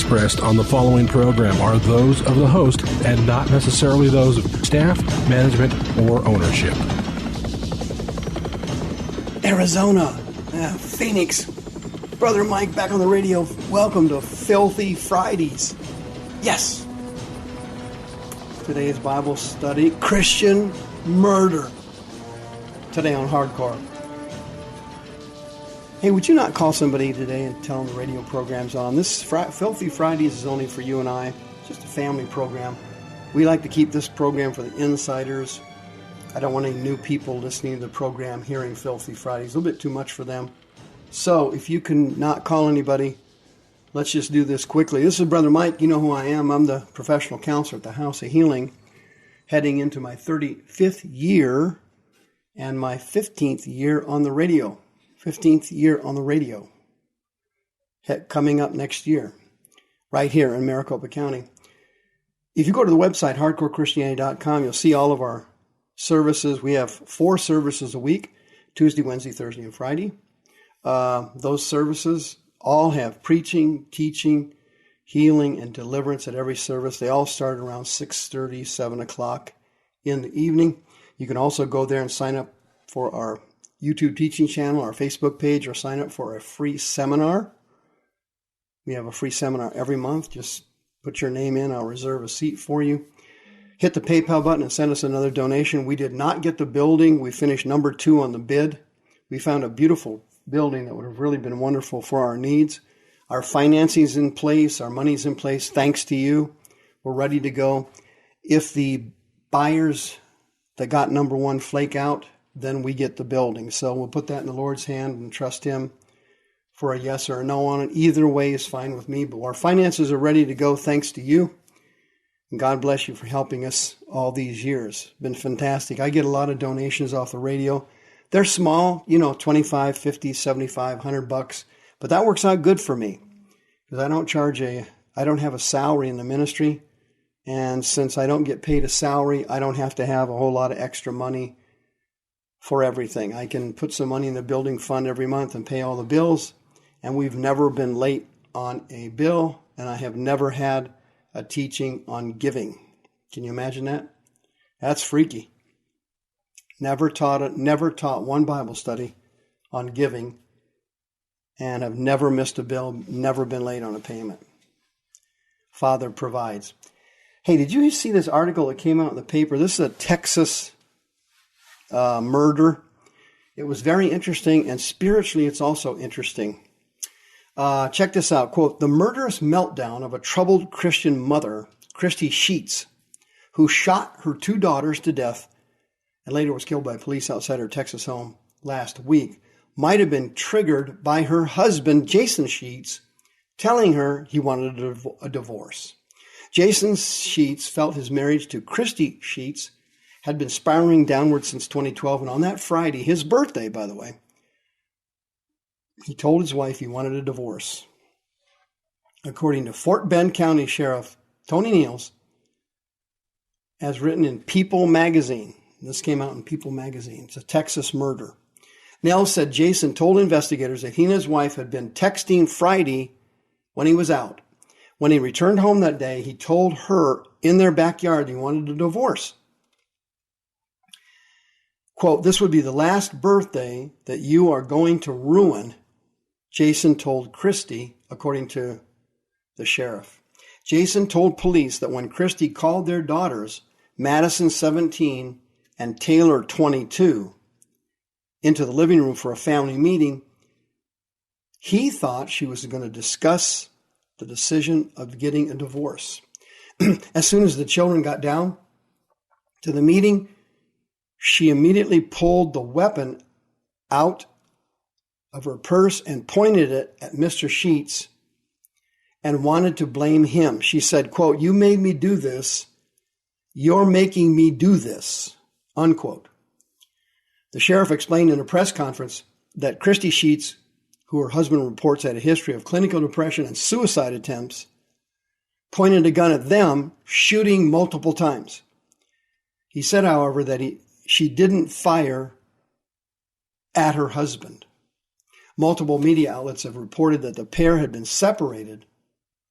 expressed on the following program are those of the host and not necessarily those of staff, management, or ownership. Arizona, Phoenix, Brother Mike back on the radio. Welcome to Filthy Fridays. Yes. Today's Bible study, Christian murder. Today on Hardcore. Hey, would you not call somebody today and tell them the radio program's on? This Filthy Fridays is only for you and I. It's just a family program. We like to keep this program for the insiders. I don't want any new people listening to the program hearing Filthy Fridays. A little bit too much for them. So if you can not call anybody, let's just do this quickly. This is Brother Mike. You know who I am. I'm the professional counselor at the House of Healing, heading into my 35th year and my 15th year on the radio. 15th year on the radio. Coming up next year, right here in Maricopa County. If you go to the website, hardcorechristianity.com, you'll see all of our services. We have 4 services a week, Tuesday, Wednesday, Thursday, and Friday. Those services all have preaching, teaching, healing, and deliverance at every service. They all start around 6:30, 7 o'clock in the evening. You can also go there and sign up for our YouTube teaching channel, our Facebook page, or sign up for a free seminar. We have a free seminar every month. Just put your name in. I'll reserve a seat for you. Hit the PayPal button and send us another donation. We did not get the building. We finished number 2 on the bid. We found a beautiful building that would have really been wonderful for our needs. Our financing's in place. Our money's in place. Thanks to you. We're ready to go. If the buyers that got number 1 flake out, then we get the building. So we'll put that in the Lord's hand and trust Him for a yes or a no on it. Either way is fine with me, but our finances are ready to go thanks to you. And God bless you for helping us all these years. Been fantastic. I get a lot of donations off the radio. They're small, $25, $50, $75, $100, but that works out good for me because I don't have a salary in the ministry. And since I don't get paid a salary, I don't have to have a whole lot of extra money for everything. I can put some money in the building fund every month and pay all the bills. And we've never been late on a bill. And I have never had a teaching on giving. Can you imagine that? That's freaky. Never taught one Bible study on giving and have never missed a bill, never been late on a payment. Father provides. Hey, did you see this article that came out in the paper? This is a Texas murder. It was very interesting, and spiritually it's also interesting. Check this out. Quote, the murderous meltdown of a troubled Christian mother, Christy Sheets, who shot her 2 daughters to death and later was killed by police outside her Texas home last week, might have been triggered by her husband, Jason Sheets, telling her he wanted a divorce. Jason Sheets felt his marriage to Christy Sheets had been spiraling downward since 2012, and on that Friday, his birthday, by the way, he told his wife he wanted a divorce. According to Fort Bend County Sheriff Tony Niels, as written in People magazine. This came out in People magazine. It's a Texas murder. Niels said Jason told investigators that he and his wife had been texting Friday when he was out. When he returned home that day, he told her in their backyard he wanted a divorce. Quote, this would be the last birthday that you are going to ruin, Jason told Christy, according to the sheriff. Jason told police that when Christy called their daughters, Madison, 17, and Taylor, 22, into the living room for a family meeting, he thought she was going to discuss the decision of getting a divorce. As soon as the children got down to the meeting, she immediately pulled the weapon out of her purse and pointed it at Mr. Sheets and wanted to blame him. She said, quote, you made me do this. You're making me do this, unquote. The sheriff explained in a press conference that Christy Sheets, who her husband reports had a history of clinical depression and suicide attempts, pointed a gun at them, shooting multiple times. He said, however, that she didn't fire at her husband. Multiple media outlets have reported that the pair had been separated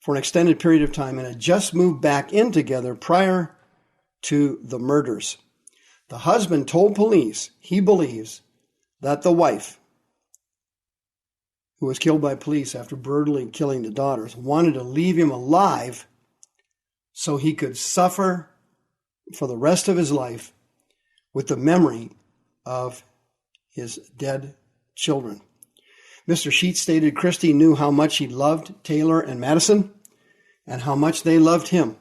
for an extended period of time and had just moved back in together prior to the murders. The husband told police he believes that the wife, who was killed by police after brutally killing the daughters, wanted to leave him alive so he could suffer for the rest of his life with the memory of his dead children. Mr. Sheets stated Christie knew how much he loved Taylor and Madison and how much they loved him.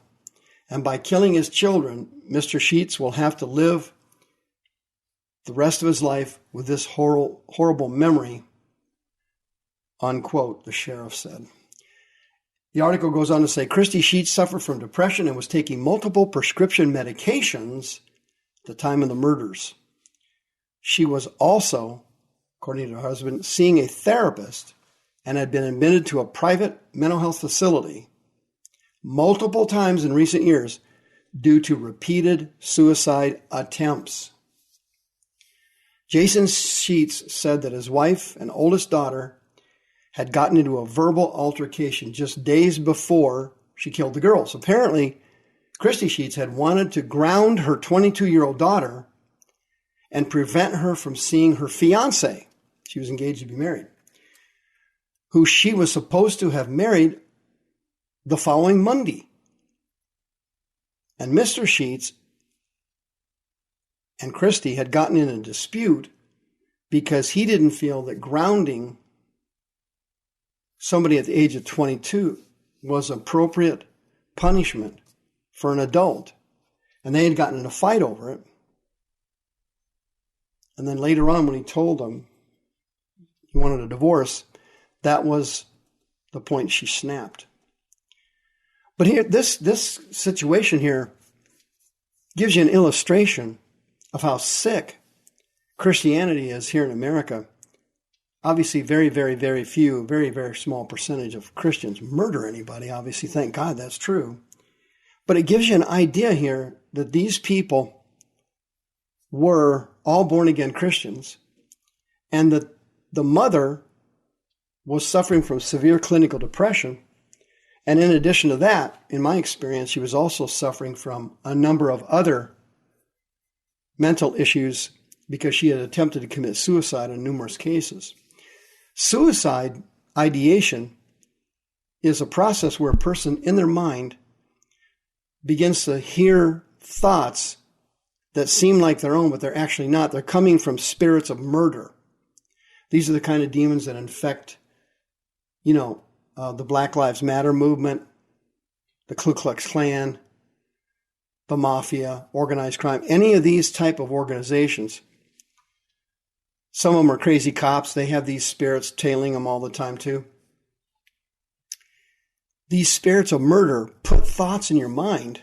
And by killing his children, Mr. Sheets will have to live the rest of his life with this horrible memory, unquote, the sheriff said. The article goes on to say Christie Sheets suffered from depression and was taking multiple prescription medications at the time of the murders. She was also, according to her husband, seeing a therapist and had been admitted to a private mental health facility multiple times in recent years due to repeated suicide attempts. Jason Sheets said that his wife and oldest daughter had gotten into a verbal altercation just days before she killed the girls. Apparently, Christie Sheets had wanted to ground her 22-year-old daughter and prevent her from seeing her fiancé. She was engaged to be married, who she was supposed to have married the following Monday. And Mr. Sheets and Christie had gotten in a dispute because he didn't feel that grounding somebody at the age of 22 was appropriate punishment for an adult. And they had gotten in a fight over it. And then later on, when he told them he wanted a divorce, that was the point she snapped. But here, this situation here gives you an illustration of how sick Christianity is here in America. Obviously, very, very, very few, very, very small percentage of Christians murder anybody. Obviously, thank God that's true. But it gives you an idea here that these people were all born-again Christians and that the mother was suffering from severe clinical depression. And in addition to that, in my experience, she was also suffering from a number of other mental issues because she had attempted to commit suicide in numerous cases. Suicide ideation is a process where a person in their mind begins to hear thoughts that seem like their own, but they're actually not. They're coming from spirits of murder. These are the kind of demons that infect, the Black Lives Matter movement, the Ku Klux Klan, the mafia, organized crime, any of these type of organizations. Some of them are crazy cops. They have these spirits tailing them all the time too. These spirits of murder put thoughts in your mind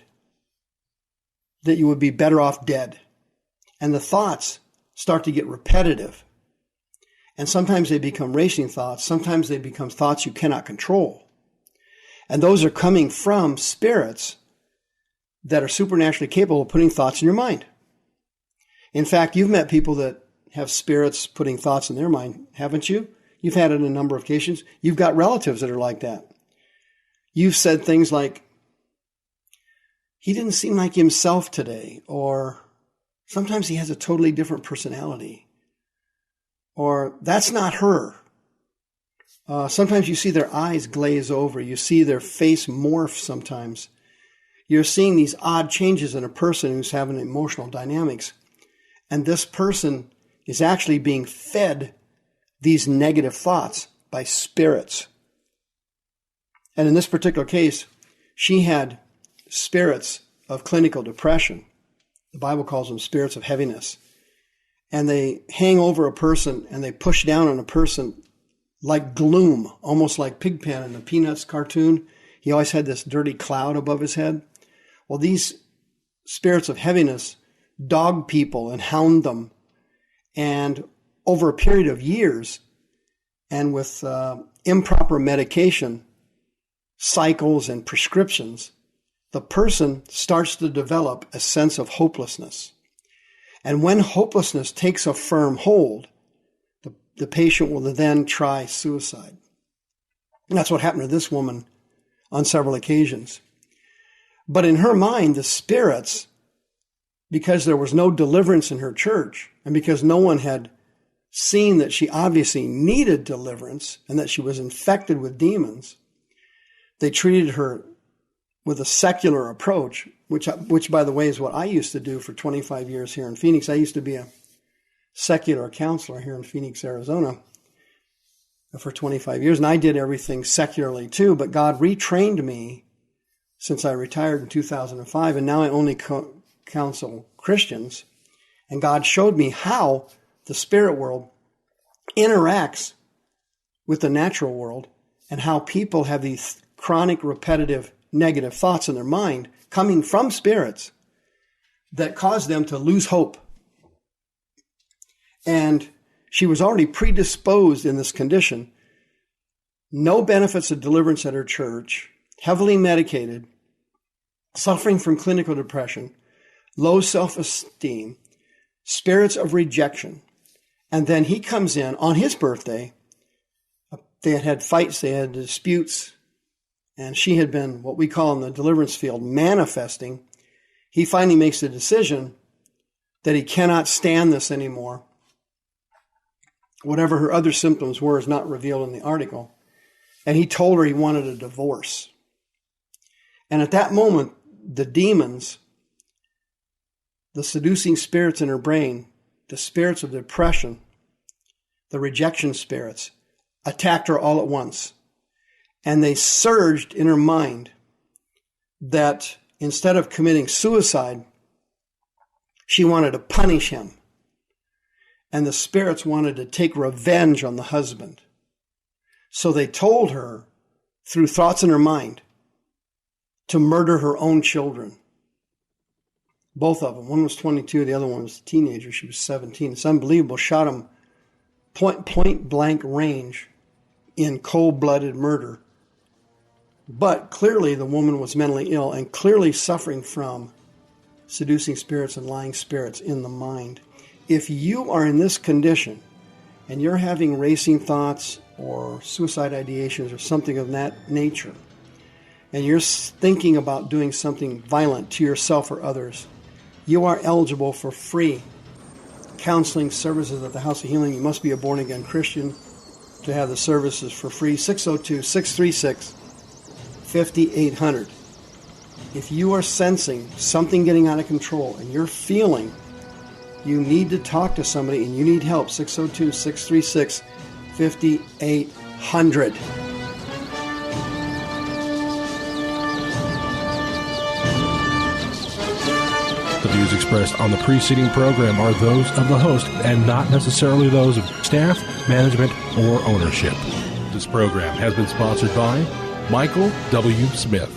that you would be better off dead. And the thoughts start to get repetitive. And sometimes they become racing thoughts. Sometimes they become thoughts you cannot control. And those are coming from spirits that are supernaturally capable of putting thoughts in your mind. In fact, you've met people that have spirits putting thoughts in their mind, haven't you? You've had it on a number of occasions. You've got relatives that are like that. You've said things like, he didn't seem like himself today, or sometimes he has a totally different personality. Or, that's not her. Sometimes you see their eyes glaze over. You see their face morph sometimes. You're seeing these odd changes in a person who's having emotional dynamics. And this person is actually being fed these negative thoughts by spirits. And in this particular case, she had spirits of clinical depression. The Bible calls them spirits of heaviness. And they hang over a person and they push down on a person like gloom, almost like Pigpen in the Peanuts cartoon. He always had this dirty cloud above his head. Well, these spirits of heaviness dog people and hound them. And over a period of years, and with improper medication, cycles and prescriptions, the person starts to develop a sense of hopelessness. And when hopelessness takes a firm hold, the patient will then try suicide. And that's what happened to this woman on several occasions. But in her mind, the spirits, because there was no deliverance in her church, and because no one had seen that she obviously needed deliverance and that she was infected with demons, they treated her with a secular approach, which by the way is what I used to do for 25 years here in Phoenix. I used to be a secular counselor here in Phoenix, Arizona for 25 years, and I did everything secularly too, but God retrained me since I retired in 2005, and now I only counsel Christians, and God showed me how the spirit world interacts with the natural world and how people have these chronic, repetitive, negative thoughts in their mind coming from spirits that cause them to lose hope. And she was already predisposed in this condition. No benefits of deliverance at her church, heavily medicated, suffering from clinical depression, low self-esteem, spirits of rejection. And then he comes in on his birthday. They had had fights, they had disputes, and she had been, what we call in the deliverance field, manifesting. He finally makes the decision that he cannot stand this anymore. Whatever her other symptoms were is not revealed in the article. And he told her he wanted a divorce. And at that moment, the demons, the seducing spirits in her brain, the spirits of depression, the rejection spirits, attacked her all at once. And they surged in her mind that instead of committing suicide, she wanted to punish him. And the spirits wanted to take revenge on the husband. So they told her, through thoughts in her mind, to murder her own children. Both of them. One was 22, the other one was a teenager. She was 17. It's unbelievable. Shot him point blank range in cold-blooded murder. But clearly the woman was mentally ill and clearly suffering from seducing spirits and lying spirits in the mind. If you are in this condition and you're having racing thoughts or suicide ideations or something of that nature, and you're thinking about doing something violent to yourself or others, you are eligible for free counseling services at the House of Healing. You must be a born-again Christian to have the services for free. 602-636-5800. If you are sensing something getting out of control and you're feeling you need to talk to somebody and you need help, 602-636-5800. The views expressed on the preceding program are those of the host and not necessarily those of staff, management, or ownership. This program has been sponsored by Michael W. Smith.